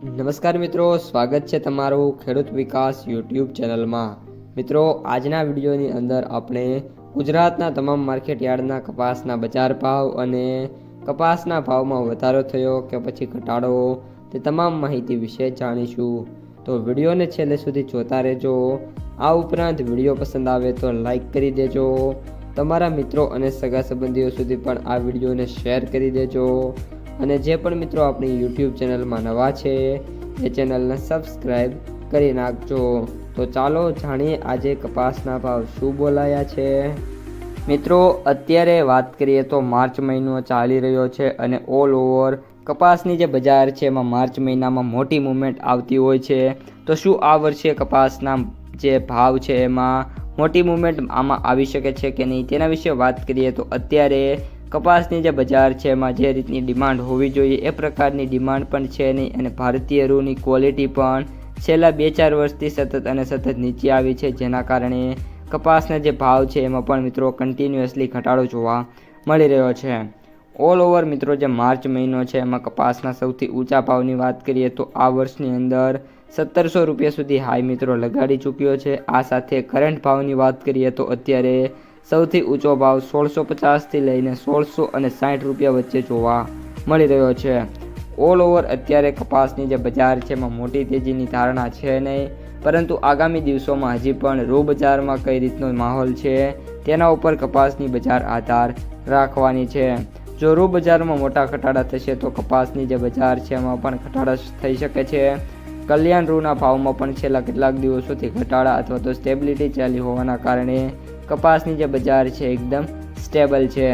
નમસ્કાર મિત્રો, સ્વાગત છે તમારું ખેડૂત વિકાસ યુટ્યુબ ચેનલમાં। મિત્રો, આજના વિડીયોની અંદર આપણે ગુજરાતના તમામ માર્કેટ યાર્ડના કપાસના બજાર ભાવ અને કપાસના ભાવમાં વધારો થયો કે પછી ઘટાડો તે તમામ માહિતી વિશે જાણીશું। તો વિડીયોને છેલ્લે સુધી જોતા રહેજો। આ ઉપરાંત વિડીયો પસંદ આવે તો લાઈક કરી દેજો, તમારા મિત્રો અને સગા સંબંધીઓ સુધી પણ આ વિડીયોને શેર કરી દેજો અને જે પણ મિત્રો આપણી યુટ્યુબ ચેનલમાં નવા છે એ ચેનલને સબસ્ક્રાઈબ કરી નાખજો। તો ચાલો જાણીએ આજે કપાસના ભાવ શું બોલાયા છે। મિત્રો, અત્યારે વાત કરીએ તો માર્ચ મહિનો ચાલી રહ્યો છે અને ઓલ ઓવર કપાસની જે બજાર છે એમાં માર્ચ મહિનામાં મોટી મૂવમેન્ટ આવતી હોય છે। તો શું આ વર્ષે કપાસના જે ભાવ છે એમાં મોટી મૂવમેન્ટ આમાં આવી શકે છે કે નહીં, તેના વિશે વાત કરીએ તો અત્યારે કપાસની જે બજાર છે એમાં જે રીતની ડિમાન્ડ હોવી જોઈએ એ પ્રકારની ડિમાન્ડ પણ છે નહીં અને ભારતીય રૂની ક્વોલિટી પણ છેલ્લા 2-4 વર્ષથી સતત નીચે આવી છે, જેના કારણે કપાસના જે ભાવ છે એમાં પણ મિત્રો કન્ટિન્યુઅસલી ઘટાડો જોવા મળી રહ્યો છે। ઓલ ઓવર મિત્રો જે માર્ચ મહિનો છે એમાં કપાસના સૌથી ઊંચા ભાવની વાત કરીએ તો આ વર્ષની અંદર 1700 રૂપિયા સુધી હાઈ મિત્રો લગાડી ચૂક્યો છે। આ સાથે કરંટ ભાવની વાત કરીએ તો અત્યારે સૌથી ઊંચો ભાવ 1650થી લઈને 1660 રૂપિયા વચ્ચે જોવા મળી રહ્યો છે। ઓલ ઓવર અત્યારે કપાસની જે બજાર છે એમાં મોટી તેજીની ધારણા છે નહીં, પરંતુ આગામી દિવસોમાં હજી પણ રૂ બજારમાં કઈ રીતનો માહોલ છે તેના ઉપર કપાસની બજાર આધાર રાખવાની છે। જો રૂ બજારમાં મોટા ઘટાડા થશે તો કપાસની જે બજાર છે એમાં પણ ઘટાડા થઈ શકે છે। કલ્યાણ રૂના ભાવમાં પણ છેલ્લા કેટલાક દિવસોથી ઘટાડા અથવા તો સ્ટેબિલિટી ચાલી હોવાના કારણે કપાસની જે બજાર છે એકદમ સ્ટેબલ છે।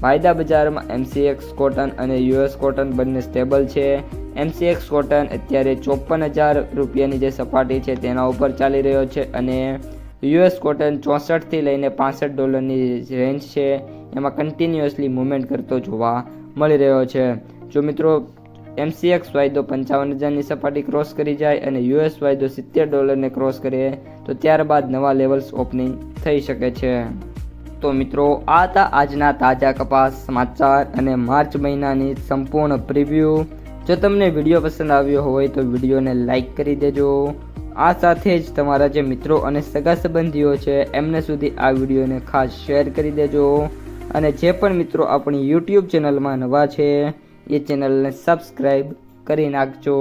વાયદા બજારમાં MCX કોટન અને US કોટન બંને સ્ટેબલ છે। MCX કોટન અત્યારે 54,000 રૂપિયાની જે સપાટી છે તેના ઉપર ચાલી રહ્યો છે અને US કોટન 64થી લઈને $65 રેન્જ છે, એમાં કન્ટિન્યુઅસલી મૂવમેન્ટ કરતો જોવા મળી રહ્યો છે। જો મિત્રો MCX વાયદો 55,000ની સપાટી ક્રોસ કરી જાય અને US વાયદો $70ને ક્રોસ કરે તો ત્યારબાદ નવા લેવલ્સ ઓપનિંગ થઈ શકે છે। તો મિત્રો, આ હતા આજના તાજા કપાસ સમાચાર અને માર્ચ મહિનાની સંપૂર્ણ પ્રિવ્યૂ। જો તમને વિડીયો પસંદ આવ્યો હોય તો વિડીયોને લાઈક કરી દેજો। આ સાથે જ તમારા જે મિત્રો અને સગા સંબંધીઓ છે એમને સુધી આ વિડીયોને ખાસ શેર કરી દેજો અને જે પણ મિત્રો આપણી યુટ્યુબ ચેનલમાં નવા છે એ ચેનલને સબસ્ક્રાઈબ કરી નાખજો।